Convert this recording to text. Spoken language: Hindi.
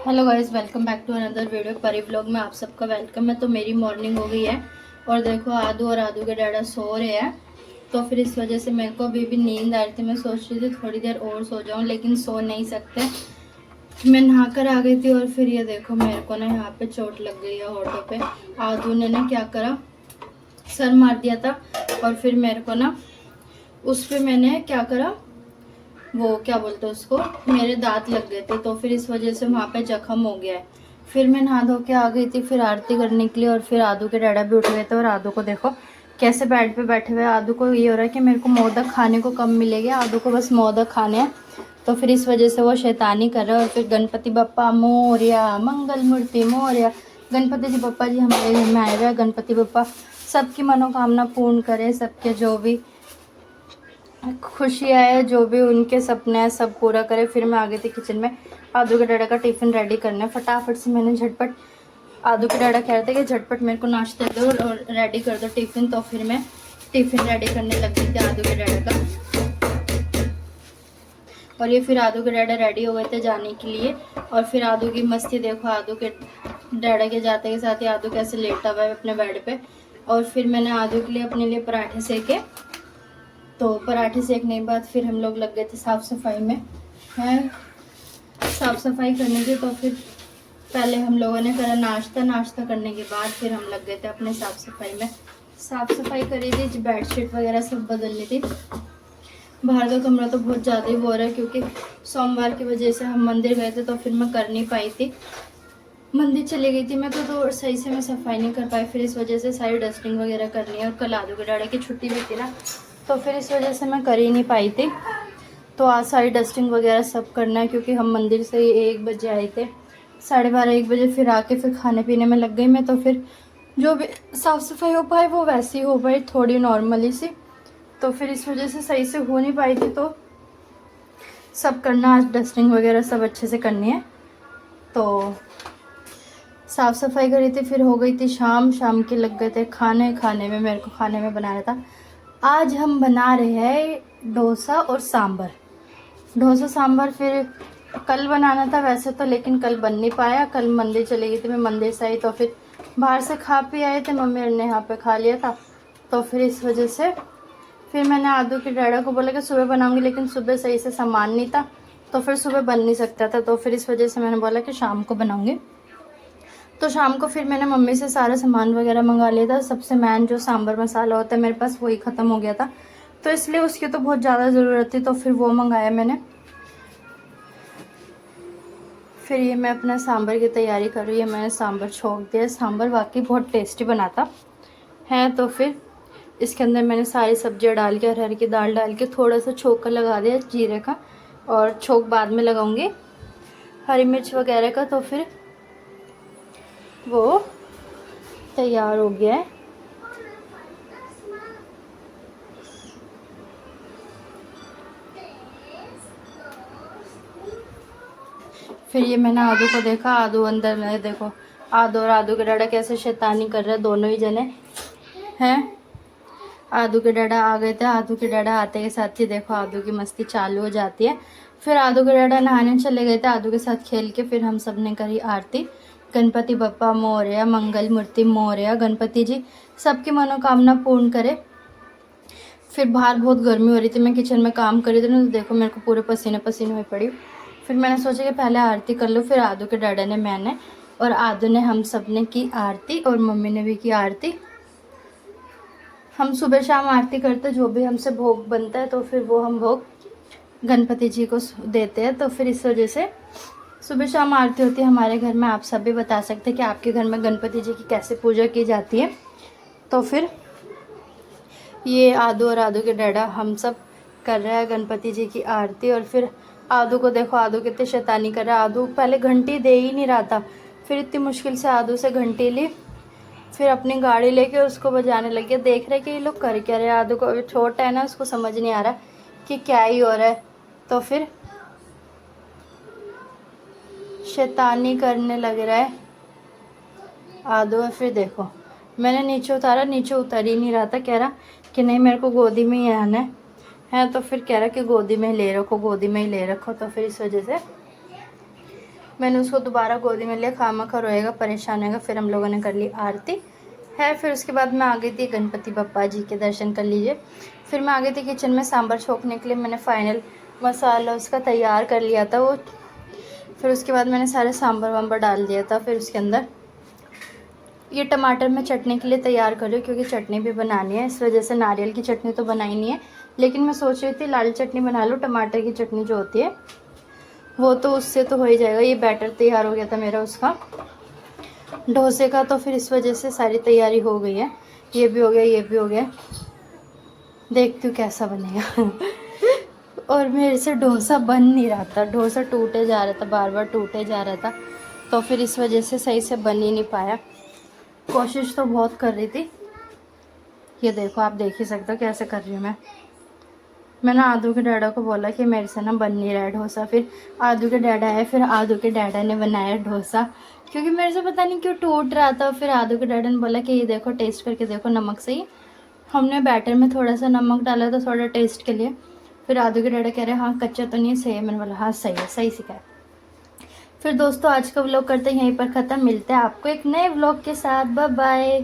Hello guys, welcome back to another video. Pari vlog में आप सबका वेलकम है। तो मेरी मॉर्निंग हो गई है और देखो आदू और आदू के डैडा सो रहे हैं। तो फिर इस वजह से मेरे को अभी भी नींद आ रही थी। मैं सोच रही थी थोड़ी देर और सो जाऊं, लेकिन सो नहीं सकते। मैं नहा कर आ गई थी और फिर ये देखो मेरे को ना यहाँ पे चोट लग गई है होठों पे। आदू ने ना क्या करा, सर मार दिया था और फिर मेरे को ना उस पे मैंने क्या करा, वो क्या बोलते हैं उसको, मेरे दांत लग गए थे। तो फिर इस वजह से वहाँ पे जख्म हो गया है। फिर मैं नहा धो के आ गई थी फिर आरती करने के लिए। और फिर आदू के डैडा भी उठ गए थे और आदू को देखो कैसे बेड पे बैठे हुए। आदू को ये हो रहा है कि मेरे को मोदक खाने को कम मिलेगा, आदू को बस मोदक खाने हैं। तो फिर इस वजह से वो शैतानी कर रहा है। और फिर गणपति बप्पा मोरया, मंगल मूर्ति मोरया। गणपति जी बप्पा जी हमारे घर में आए हुए हैं। गणपति बप्पा सबकी मनोकामना पूर्ण करे, सबके जो भी खुशियाँ है, जो भी उनके सपने हैं सब पूरा करे। फिर मैं आ गई थी किचन में आदू के डाडा का टिफ़िन रेडी करना है। फटाफट से मैंने झटपट, आदू के डाडा कह रहे थे कि झटपट मेरे को नाश्ता दो और रेडी कर दो टिफ़िन। तो फिर मैं टिफ़िन रेडी करने लग गई थी आदू के डाडा का। और ये फिर आदू के डाडा रेडी हो गए थे जाने के लिए। और फिर आदू की मस्ती देखो, आदू के डाडा के जाते के साथ ही आदू कैसे लेटा हुआ है अपने बेड पे। और फिर मैंने आदू के लिए अपने लिए पराठे सेके। तो पराठे सेकने के बाद फिर हम लोग लग गए थे साफ़ सफाई में। हैं साफ़ सफाई करने की। तो फिर पहले हम लोगों ने करा नाश्ता, नाश्ता करने के बाद फिर हम लग गए थे अपने साफ़ सफाई में। साफ़ सफाई करी थी, बेडशीट वगैरह सब बदलनी थी। बाहर का कमरा तो बहुत ज़्यादा ही हो रहा है क्योंकि सोमवार की वजह से हम मंदिर गए थे। तो फिर मैं कर नहीं पाई थी, मंदिर चली गई थी मैं तो सही से मैं सफाई नहीं कर पाई। फिर इस वजह से सारी डस्टिंग वगैरह करनी है। और कल आदू के डाड़े की छुट्टी भी थी ना, तो फिर इस वजह से मैं कर ही नहीं पाई थी। तो आज सारी डस्टिंग वगैरह सब करना है क्योंकि हम मंदिर से ही 1 बजे आए थे, 12:30 1 बजे। फिर आके फिर खाने पीने में लग गई मैं। तो फिर जो भी साफ़ सफाई हो पाए वो वैसी ही हो पाई, थोड़ी नॉर्मली सी। तो फिर इस वजह से सही से हो नहीं पाई थी। तो सब करना, आज डस्टिंग वगैरह सब अच्छे से करनी है। तो साफ़ सफाई करी थी, फिर हो गई थी शाम। शाम के लग गए थे खाने में। मेरे को खाने में बनाना था, आज हम बना रहे हैं डोसा और सांभर। डोसा सांभर फिर कल बनाना था वैसे तो, लेकिन कल बन नहीं पाया। कल मंदिर चली गई थी मैं, मंदिर से आई तो फिर बाहर से खा पी आए थे, मम्मी ने यहाँ पे खा लिया था। तो फिर इस वजह से फिर मैंने आदू के डैडा को बोला कि सुबह बनाऊंगी, लेकिन सुबह सही से सामान नहीं था तो फिर सुबह बन नहीं सकता था। तो फिर इस वजह से मैंने बोला कि शाम को बनाऊंगी। तो शाम को फिर मैंने मम्मी से सारा सामान वगैरह मंगा लिया था। सबसे मेन जो सांभर मसाला होता है मेरे पास वही ख़त्म हो गया था, तो इसलिए उसकी तो बहुत ज़्यादा ज़रूरत थी। तो फिर वो मंगाया मैंने। फिर ये मैं अपना सांभर की तैयारी कर रही है। मैंने सांभर छोंक दिया। सांभर वाकई बहुत टेस्टी बनाता है। तो फिर इसके अंदर मैंने सारी सब्जियां डाल के, अरहर की दाल डाल के थोड़ा सा छोंका लगा दिया जीरे का, और छोंक बाद में लगाऊंगी हरी मिर्च वगैरह का। तो फिर वो तैयार हो गया है। फिर ये मैंने आदू को देखा, आदू अंदर में देखो, आदू और आदू के डाडा कैसे शैतानी कर रहे हैं दोनों ही जने हैं। आदू के डाडा आ गए थे। आदू के डाडा आते के साथ ही देखो आदू की मस्ती चालू हो जाती है। फिर आदू के डाडा नहाने चले गए थे, आदू के साथ खेल के। फिर हम सब ने करी आरती। गणपति बप्पा मोरया, मंगल मूर्ति मोरया। गणपति जी सबकी मनोकामना पूर्ण करे। फिर बाहर बहुत गर्मी हो रही थी, मैं किचन में काम कर रही थी ना, तो देखो मेरे को पूरे पसीने पसीने में पड़ी। फिर मैंने सोचा कि पहले आरती कर लो। फिर आदू के डाडा ने, मैंने और आदू ने, हम सब ने की आरती और मम्मी ने भी की आरती। हम सुबह शाम आरती करते, जो भी हमसे भोग बनता है तो फिर वो हम भोग गणपति जी को देते हैं। तो फिर इस वजह से सुबह शाम आरती होती है हमारे घर में। आप सब भी बता सकते हैं कि आपके घर में गणपति जी की कैसे पूजा की जाती है। तो फिर ये आदू और आदू के डैडा हम सब कर रहे हैं गणपति जी की आरती। और फिर आदू को देखो, आदू कितनी शैतानी कर रहा है। आदू पहले घंटी दे ही नहीं रहा था, फिर इतनी मुश्किल से आदू से घंटी ली, फिर अपनी गाड़ी लेके उसको बजाने लग गया। देख रहे कि ये लोग कर क्या रहे हैं। आदू को अभी छोटा है ना, उसको समझ नहीं आ रहा कि क्या ही हो रहा है। तो फिर शैतानी करने लग रहा है आदू। और फिर देखो मैंने नीचे उतारा, नीचे उतर ही नहीं रहा था। कह रहा कि नहीं मेरे को गोदी में ही आना है। तो फिर कह रहा कि गोदी में ही ले रखो, गोदी में ही ले रखो। तो फिर इस वजह से मैंने उसको दोबारा गोदी में लिया, खामखा रोएगा, परेशान होएगा। फिर हम लोगों ने कर ली आरती है। फिर उसके बाद मैं आ गई थी गणपति बप्पा जी के दर्शन कर लीजिए। फिर मैं आ गई थी किचन में सांभर छोंकने के लिए। मैंने फाइनल मसाला उसका तैयार कर लिया था वो। फिर उसके बाद मैंने सारे सांभर वाम्बर डाल दिया था। फिर उसके अंदर ये टमाटर मैं चटनी के लिए तैयार कर रही हूँ, क्योंकि चटनी भी बनानी है। इस वजह से नारियल की चटनी तो बनाई नहीं है, लेकिन मैं सोच रही थी लाल चटनी बना लूँ। टमाटर की चटनी जो होती है वो तो उससे तो हो ही जाएगा। ये बैटर तैयार हो गया था मेरा उसका डोसे का, तो फिर इस वजह से सारी तैयारी हो गई है। ये भी हो गया, ये भी हो गया। देखती हूँ कैसा बनेगा। और मेरे से डोसा बन नहीं रहा था, डोसा टूटे जा रहा था, बार बार टूटे जा रहा था, तो फिर इस वजह से सही से बन ही नहीं पाया। कोशिश तो बहुत कर रही थी। ये देखो, आप देख ही सकते हो कैसे कर रही हूँ मैं। मैंने आदू के डैडा को बोला कि मेरे से ना बन नहीं रहा है डोसा। फिर आदू के डैडा आए, फिर आदू के डैडा ने बनाया डोसा, क्योंकि मेरे से पता नहीं क्यों टूट रहा था। फिर आदू के डैडा ने बोला कि ये देखो, टेस्ट करके देखो नमक सही। हमने बैटर में थोड़ा सा नमक डाला था, थोड़ा टेस्ट के लिए। फिर आदू के डैडा कह रहे हाँ कच्चा तो नहीं है, सही है। मैंने बोला हाँ सही है, सही सिखाया। फिर दोस्तों आज का व्लॉग करते हैं यहीं पर ख़त्म। मिलते हैं आपको एक नए व्लॉग के साथ। Bye bye.